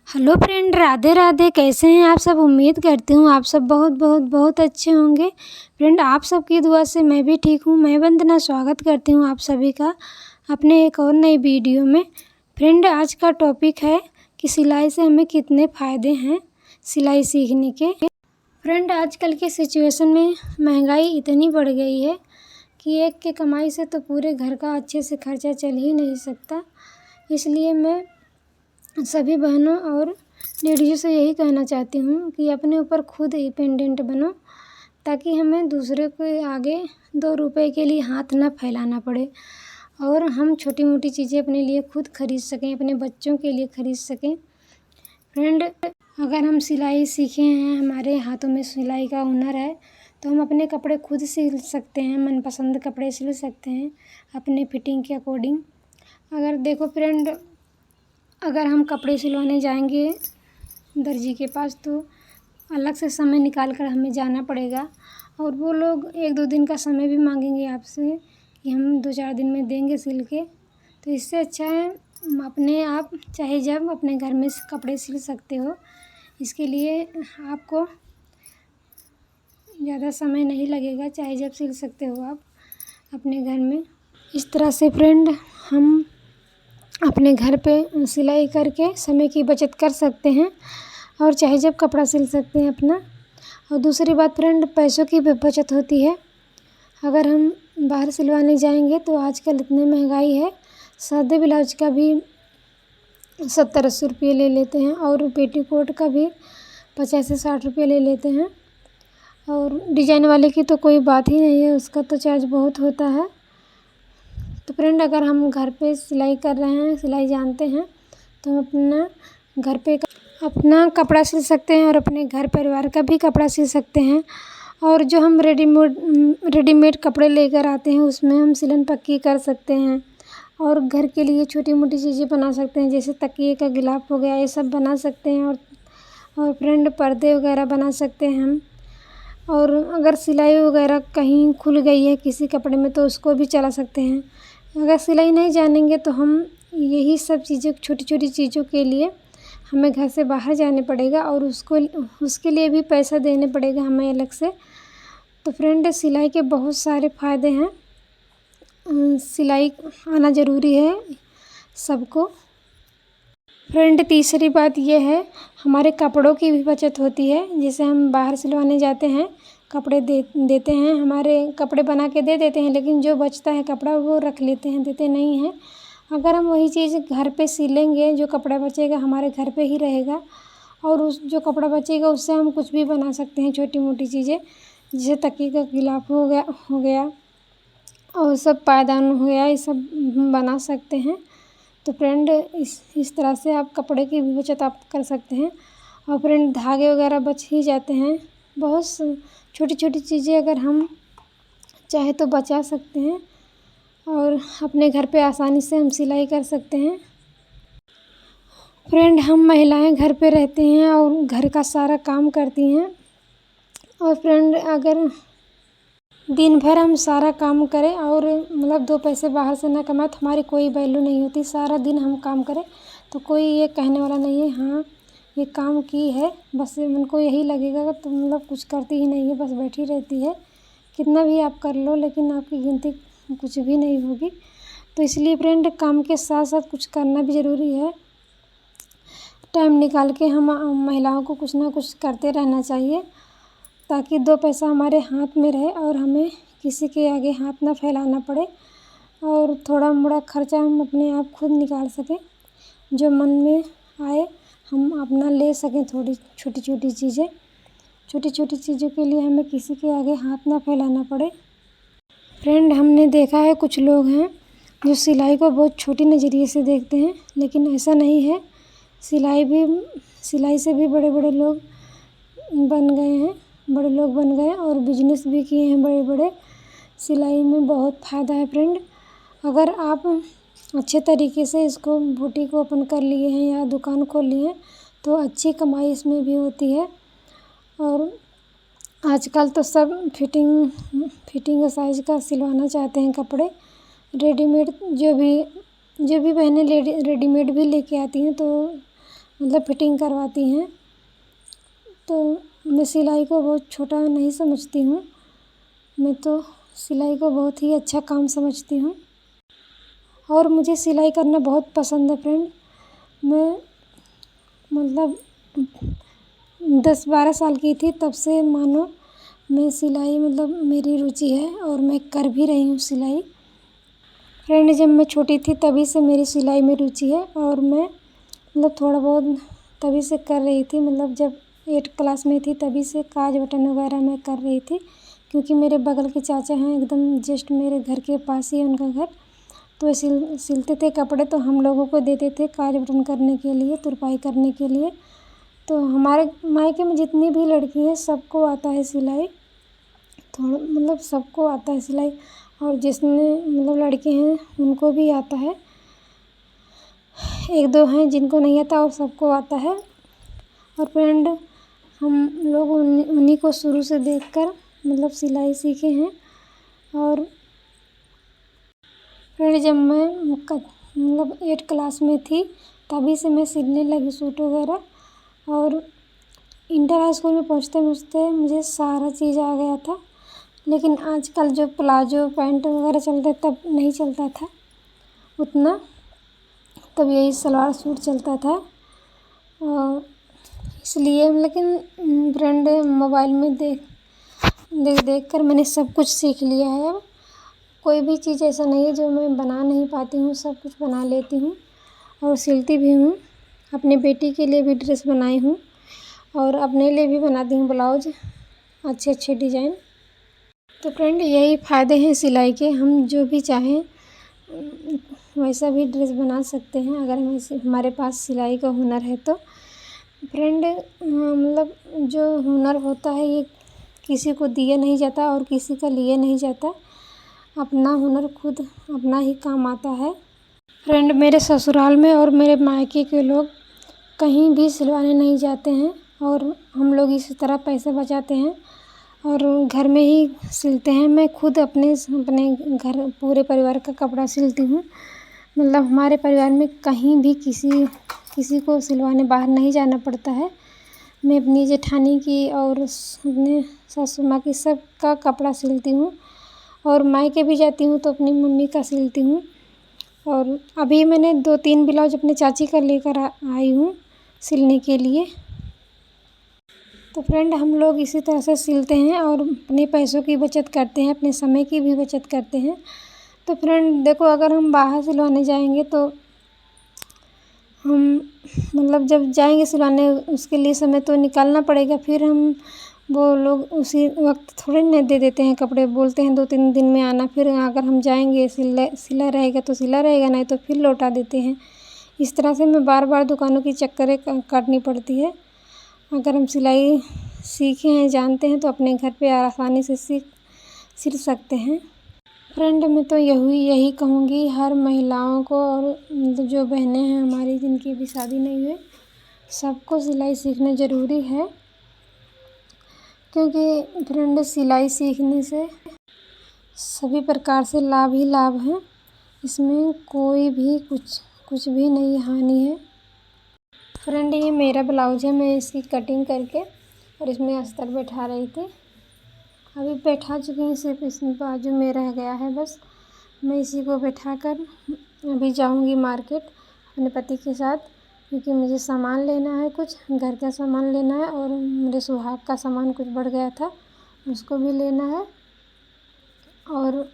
Hello friend, Radhe Radhe. कैसे हैं आप सब? उम्मीद करती हूँ आप सब बहुत बहुत बहुत अच्छे होंगे। फ्रेंड, आप सबकी दुआ से मैं भी ठीक हूँ। मैं वंदना स्वागत करती हूँ आप सभी का अपने एक और नई वीडियो में। फ्रेंड, आज का टॉपिक है कि सिलाई से हमें कितने फ़ायदे हैं सिलाई सीखने के। फ्रेंड, आजकल की सिचुएशन में महंगाई इतनी बढ़ गई है कि एक के कमाई से तो पूरे घर का अच्छे से खर्चा चल ही नहीं सकता। इसलिए मैं सभी बहनों और लेडीज़ों से यही कहना चाहती हूँ कि अपने ऊपर खुद इंडिपेंडेंट बनो, ताकि हमें दूसरे के आगे 2 रुपए के लिए हाथ ना फैलाना पड़े और हम छोटी मोटी चीज़ें अपने लिए खुद खरीद सकें, अपने बच्चों के लिए खरीद सकें। फ्रेंड, अगर हम सिलाई सीखे हैं, हमारे हाथों में सिलाई का हुनर है, तो हम अपने कपड़े खुद सिल सकते हैं, मनपसंद कपड़े सिल सकते हैं अपने फिटिंग के अकॉर्डिंग। अगर देखो फ्रेंड, अगर हम कपड़े सिलवाने जाएंगे दर्जी के पास तो अलग से समय निकाल कर हमें जाना पड़ेगा और वो लोग 1-2 दिन का समय भी मांगेंगे आपसे कि हम 2-4 दिन में देंगे सिल के। तो इससे अच्छा है अपने आप चाहे जब अपने घर में कपड़े सिल सकते हो। इसके लिए आपको ज़्यादा समय नहीं लगेगा, चाहे जब सिल सकते हो आप अपने घर में। इस तरह से फ्रेंड, हम अपने घर पे सिलाई करके समय की बचत कर सकते हैं और चाहे जब कपड़ा सिल सकते हैं अपना। और दूसरी बात फ्रेंड, पैसों की भी बचत होती है। अगर हम बाहर सिलवाने जाएंगे तो आजकल इतनी महंगाई है, सादे ब्लाउज का भी 70-80 रुपये ले लेते हैं और पेटीकोट का भी 50 से 60 रुपये ले लेते हैं। और डिजाइन वाले की तो कोई बात ही नहीं है, उसका तो चार्ज बहुत होता है। तो फ्रेंड, अगर हम घर पे सिलाई कर रहे हैं, सिलाई जानते हैं, तो हम अपना घर पे अपना कपड़ा सिल सकते हैं और अपने घर परिवार का भी कपड़ा सिल सकते हैं। और जो हम रेडीमेड कपड़े लेकर आते हैं उसमें हम सिलन पक्की कर सकते हैं और घर के लिए छोटी मोटी चीज़ें बना सकते हैं, जैसे तकिए का गिलाफ हो गया, ये सब बना सकते हैं। और फ्रेंड, पर्दे वगैरह बना सकते हैं हम। और अगर सिलाई वगैरह कहीं खुल गई है किसी कपड़े में तो उसको भी चला सकते हैं। अगर सिलाई नहीं जानेंगे तो हम यही सब चीज़ें, छोटी छोटी चीज़ों के लिए हमें घर से बाहर जाने पड़ेगा और उसके लिए भी पैसा देने पड़ेगा हमें अलग से। तो फ्रेंड, सिलाई के बहुत सारे फ़ायदे हैं। सिलाई आना ज़रूरी है सबको। फ्रेंड, तीसरी बात ये है, हमारे कपड़ों की भी बचत होती है। जैसे हम बाहर सिलवाने जाते हैं, कपड़े देते हैं, हमारे कपड़े बना के दे देते हैं, लेकिन जो बचता है कपड़ा वो रख लेते हैं, देते नहीं हैं। अगर हम वही चीज़ घर पे सिलेंगे, जो कपड़ा बचेगा हमारे घर पे ही रहेगा और उस जो कपड़ा बचेगा उससे हम कुछ भी बना सकते हैं, छोटी मोटी चीज़ें, जैसे तकिए का गिलाफ हो गया और सब पायदान हो गया, ये सब बना सकते हैं। तो फ्रेंड, इस तरह से आप कपड़े की भी बचत आप कर सकते हैं। और फ्रेंड, धागे वगैरह बच ही जाते हैं। बहुत छोटी छोटी चीज़ें अगर हम चाहे तो बचा सकते हैं और अपने घर पे आसानी से हम सिलाई कर सकते हैं। फ्रेंड, हम महिलाएं घर पे रहती हैं और घर का सारा काम करती हैं। और फ्रेंड, अगर दिन भर हम सारा काम करें और मतलब 2 पैसे बाहर से ना कमाएं तो हमारी कोई वैल्यू नहीं होती। सारा दिन हम काम करें तो कोई ये कहने वाला नहीं है हाँ ये काम की है, बस उनको यही लगेगा तो मतलब कुछ करती ही नहीं है, बस बैठी रहती है। कितना भी आप कर लो लेकिन आपकी गिनती कुछ भी नहीं होगी। तो इसलिए फ्रेंड, काम के साथ साथ कुछ करना भी ज़रूरी है। टाइम निकाल के हम महिलाओं को कुछ ना कुछ करते रहना चाहिए, ताकि 2 पैसा हमारे हाथ में रहे और हमें किसी के आगे हाथ ना फैलाना पड़े और थोड़ा मोड़ा खर्चा हम अपने आप खुद निकाल सकें। जो मन में आए हम अपना ले सकें, थोड़ी छोटी छोटी चीज़ें। छोटी छोटी चीज़ों के लिए हमें किसी के आगे हाथ ना फैलाना पड़े। फ्रेंड, हमने देखा है कुछ लोग हैं जो सिलाई को बहुत छोटी नज़रिए से देखते हैं, लेकिन ऐसा नहीं है। सिलाई से भी बड़े बड़े लोग बन गए हैं, बड़े लोग बन गए और बिजनेस भी किए हैं बड़े बड़े। सिलाई में बहुत फ़ायदा है फ्रेंड। अगर आप अच्छे तरीके से इसको बुटीक ओपन कर लिए हैं या दुकान खोल लिए हैं तो अच्छी कमाई इसमें भी होती है। और आजकल तो सब फिटिंग साइज़ का सिलवाना चाहते हैं कपड़े। रेडीमेड जो भी बहनें रेडीमेड भी लेके आती हैं तो मतलब फिटिंग करवाती हैं। तो मैं सिलाई को बहुत छोटा नहीं समझती हूँ, मैं तो सिलाई को बहुत ही अच्छा काम समझती हूँ और मुझे सिलाई करना बहुत पसंद है फ्रेंड। मैं मतलब 10-12 साल की थी तब से मानो मैं सिलाई मतलब मेरी रुचि है और मैं कर भी रही हूँ सिलाई। फ्रेंड जब मैं छोटी थी तभी से मेरी सिलाई में रुचि है और मैं मतलब थोड़ा बहुत तभी से कर रही थी। मतलब जब 8 क्लास में थी तभी से काज बटन वगैरह मैं कर रही थी, क्योंकि मेरे बगल के चाचा हैं एकदम जस्ट मेरे घर के पास ही है उनका घर। तो वो सिलते थे कपड़े, तो हम लोगों को देते थे काज बटन करने के लिए, तुरपाई करने के लिए। तो हमारे मायके में जितनी भी लड़की हैं सबको आता है सिलाई, थोड़ा मतलब सबको आता है सिलाई, और जिसने मतलब लड़के हैं उनको भी आता है। 1-2 हैं जिनको नहीं आता और सबको आता है। और फ्रेंड हम लोग उन्हीं को शुरू से देखकर मतलब सिलाई सीखे हैं। और फ्रेंड जब मैं मतलब 8 क्लास में थी तभी से मैं सिलने लगी सूट वगैरह, और इंटर हाई स्कूल में पहुँचते पहुँचते मुझे सारा चीज़ आ गया था। लेकिन आजकल जो प्लाजो पैंट वगैरह चलते तब नहीं चलता था उतना, तब यही सलवार सूट चलता था। और इसलिए लेकिन फ्रेंड मोबाइल में देख कर मैंने सब कुछ सीख लिया है। अब कोई भी चीज़ ऐसा नहीं है जो मैं बना नहीं पाती हूँ, सब कुछ बना लेती हूँ और सिलती भी हूँ। अपनी बेटी के लिए भी ड्रेस बनाई हूँ और अपने लिए भी बनाती हूँ ब्लाउज अच्छे अच्छे डिज़ाइन। तो फ्रेंड यही फ़ायदे हैं सिलाई के, हम जो भी चाहें वैसा भी ड्रेस बना सकते हैं अगर हमारे पास सिलाई का हुनर है तो। फ्रेंड मतलब जो हुनर होता है ये किसी को दिया नहीं जाता और किसी का लिए नहीं जाता, अपना हुनर खुद अपना ही काम आता है। फ्रेंड मेरे ससुराल में और मेरे मायके के लोग कहीं भी सिलवाने नहीं जाते हैं और हम लोग इसी तरह पैसे बचाते हैं और घर में ही सिलते हैं। मैं खुद अपने घर पूरे परिवार का कपड़ा सिलती हूँ। मतलब हमारे परिवार में कहीं भी किसी को सिलवाने बाहर नहीं जाना पड़ता है। मैं अपनी जेठानी की और अपने सासू माँ की सबका कपड़ा सिलती हूँ और मायके भी जाती हूँ तो अपनी मम्मी का सिलती हूँ। और अभी मैंने 2-3 ब्लाउज अपने चाची का लेकर आई हूँ सिलने के लिए। तो फ्रेंड हम लोग इसी तरह से सिलते हैं और अपने पैसों की बचत करते हैं, अपने समय की भी बचत करते हैं। तो फ्रेंड देखो अगर हम बाहर सिलवाने जाएंगे तो हम मतलब जब जाएंगे सिलवाने उसके लिए समय तो निकालना पड़ेगा, फिर हम वो लोग उसी वक्त थोड़े ना दे देते हैं कपड़े, बोलते हैं 2-3 दिन में आना। फिर अगर हम जाएंगे सिला रहेगा तो सिला रहेगा, नहीं तो फिर लौटा देते हैं। इस तरह से हमें बार बार दुकानों की चक्करें काटनी पड़ती है। अगर हम सिलाई सीखे हैं जानते हैं तो अपने घर पे आसानी से सिल सकते हैं। फ्रेंड मैं तो यही कहूँगी हर महिलाओं को, और जो बहनें हैं हमारी जिनकी भी शादी नहीं हुई सबको सिलाई सीखना ज़रूरी है, क्योंकि फ्रेंड सिलाई सीखने से सभी प्रकार से लाभ ही लाभ हैं, इसमें कोई भी कुछ भी नहीं हानि है। फ्रेंड ये मेरा ब्लाउज है, मैं इसकी कटिंग करके और इसमें अस्तर बैठा रही थी। अभी बैठा चुकी हूँ, सिर्फ इसमें बाजू में रह गया है बस। मैं इसी को बैठाकर अभी जाऊँगी मार्केट अपने पति के साथ, क्योंकि मुझे सामान लेना है, कुछ घर का सामान लेना है और मेरे सुहाग का सामान कुछ बढ़ गया था उसको भी लेना है। और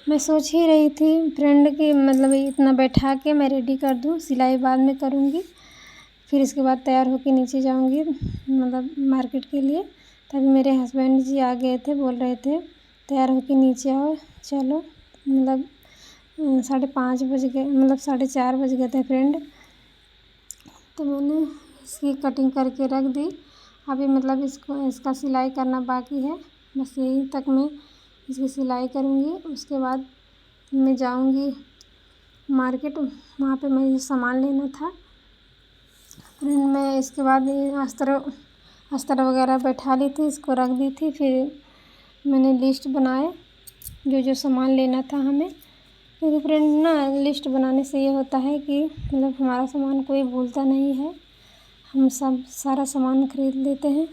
मैं सोच ही रही थी फ्रेंड कि मतलब इतना बैठा के मैं रेडी कर दूँ, सिलाई बाद में करूँगी, फिर इसके बाद तैयार होके नीचे जाऊँगी मतलब मार्केट के लिए। तभी मेरे हस्बैंड जी आ गए थे, बोल रहे थे तैयार होके नीचे आओ चलो। मतलब 5:30 बज गए, मतलब 4:30 बज गए थे फ्रेंड। तो मैंने इसकी कटिंग करके रख दी, अभी मतलब इसका सिलाई करना बाकी है, बस यहीं तक मैं इसकी सिलाई करूँगी। उसके बाद मैं जाऊँगी मार्केट, वहाँ पे मुझे सामान लेना था। फ्रेंड मैं इसके बाद अस्तर वगैरह बैठा ली थी, इसको रख दी थी। फिर मैंने लिस्ट बनाए जो सामान लेना था हमें, क्योंकि फ्रेंड ना लिस्ट बनाने से ये होता है कि मतलब हमारा सामान कोई भूलता नहीं है, हम सब सारा सामान खरीद लेते हैं।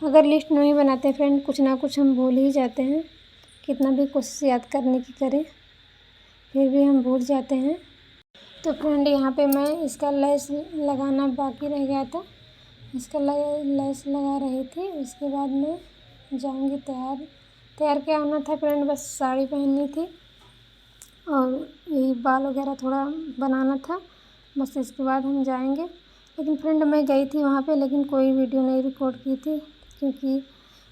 अगर लिस्ट नहीं बनाते फ्रेंड, कुछ ना कुछ हम भूल ही जाते हैं, कितना भी कोशिश याद करने की करें फिर भी हम भूल जाते हैं। तो फ्रेंड यहाँ पे मैं इसका लेस लगाना बाकी रह गया था, इसका लेस लगा रही थी। उसके बाद मैं जाऊँगी तैयार क्या होना था फ्रेंड, बस साड़ी पहननी थी और यही बाल वगैरह थोड़ा बनाना था, बस इसके बाद हम जाएंगे। लेकिन फ्रेंड मैं गई थी वहाँ पे, लेकिन कोई वीडियो नहीं रिकॉर्ड की थी, क्योंकि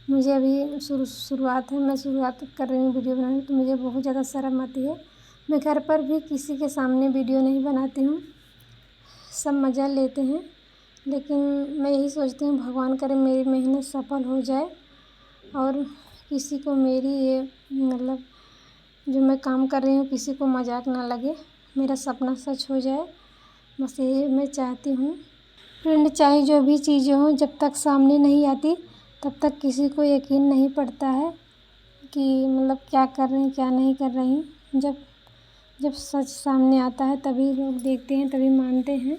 मुझे अभी शुरुआत है, मैं शुरुआत कर रही हूँ वीडियो बनाने, तो मुझे बहुत ज़्यादा शर्म आती है। मैं घर पर भी किसी के सामने वीडियो नहीं बनाती हूँ, सब मज़ा लेते हैं। लेकिन मैं यही सोचती हूँ भगवान करे मेरी मेहनत सफल हो जाए और किसी को मेरी ये मतलब जो मैं काम कर रही हूँ किसी को मजाक ना लगे, मेरा सपना सच हो जाए, बस यही मैं चाहती हूँ। फ्रेंड चाहे जो भी चीज़ें हों, जब तक सामने नहीं आती तब तक किसी को यकीन नहीं पड़ता है कि मतलब क्या कर रही क्या नहीं कर रही। जब सच सामने आता है तभी लोग देखते हैं, तभी मानते हैं।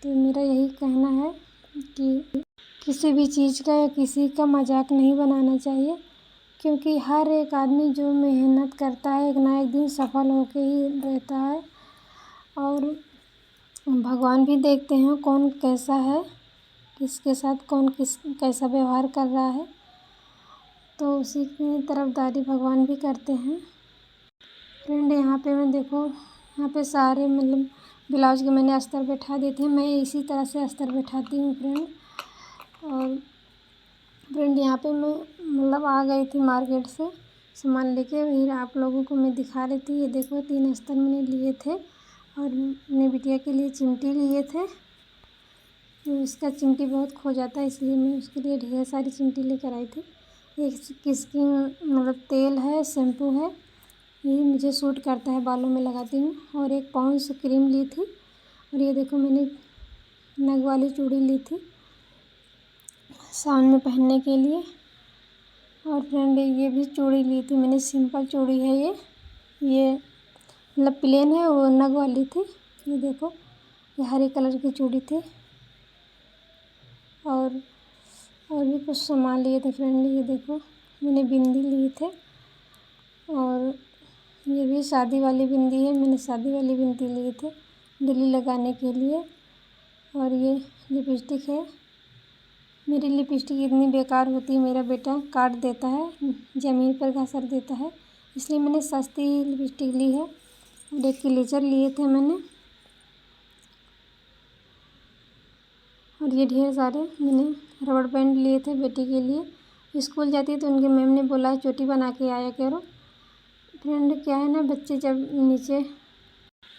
तो मेरा यही कहना है कि किसी भी चीज़ का या किसी का मजाक नहीं बनाना चाहिए, क्योंकि हर एक आदमी जो मेहनत करता है एक ना एक दिन सफल होके ही रहता है। और भगवान भी देखते हैं कौन कैसा है, किसके साथ कौन कैसा व्यवहार कर रहा है, तो उसी की तरफदारी भगवान भी करते हैं। फ्रेंड यहाँ पे मैं देखो, यहाँ पे सारे मतलब ब्लाउज के मैंने अस्तर बैठा दिए थे, मैं इसी तरह से अस्तर बैठाती हूँ फ्रेंड। और फ्रेंड यहाँ पे मैं मतलब आ गई थी मार्केट से सामान लेके, फिर आप लोगों को मैं दिखा रही थी। ये देखो 3 अस्तर मैंने लिए थे और अपने बिटिया के लिए चिमटी लिए थे। तो उसका चिमटी बहुत खो जाता है, इसलिए मैं उसके लिए ढेर सारी चिमटी लेकर आई थी। एक किसकी मतलब तेल है, शैम्पू है, ये मुझे सूट करता है, बालों में लगाती हूँ। और एक पॉन्ड्स क्रीम ली थी। और ये देखो मैंने नग वाली चूड़ी ली थी सावन में पहनने के लिए। और फ्रेंड ये भी चूड़ी ली थी मैंने, सिंपल चूड़ी है ये मतलब प्लेन है, वो नग वाली थी। ये देखो ये हरे कलर की चूड़ी थी। और भी कुछ सामान लिए थे फ्रेंड, ये देखो मैंने बिंदी लिए थे। और ये भी शादी वाली बिंदी है, मैंने शादी वाली बिंदी लिए थे दिल्ली लगाने के लिए। और ये लिपस्टिक है, मेरी लिपस्टिक इतनी बेकार होती है, मेरा बेटा काट देता है, ज़मीन पर घसर देता है, इसलिए मैंने सस्ती लिपस्टिक ली है। और एक क्लीचर लिए थे मैंने। और ये ढेर सारे मैंने रबड़ बैंड लिए थे बेटी के लिए, स्कूल जाती है तो उनके मैम ने बोला है चोटी बना के आया करो। फ्रेंड क्या है ना, बच्चे जब नीचे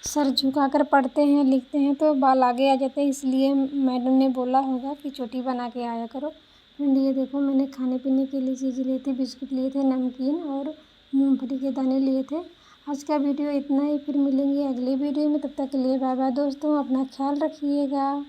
सर झुकाकर पढ़ते हैं लिखते हैं तो बाल आगे आ जाते हैं, इसलिए मैडम ने बोला होगा कि चोटी बना के आया करो। फ्रेंड ये देखो मैंने खाने पीने के लिए चीज़ें ली थी, बिस्कुट लिए थे, नमकीन और मूंगफली के दाने लिए थे। आज का वीडियो इतना ही, फिर मिलेंगे अगले वीडियो में, तब तक के लिए बाय बाय दोस्तों, अपना ख्याल रखिएगा।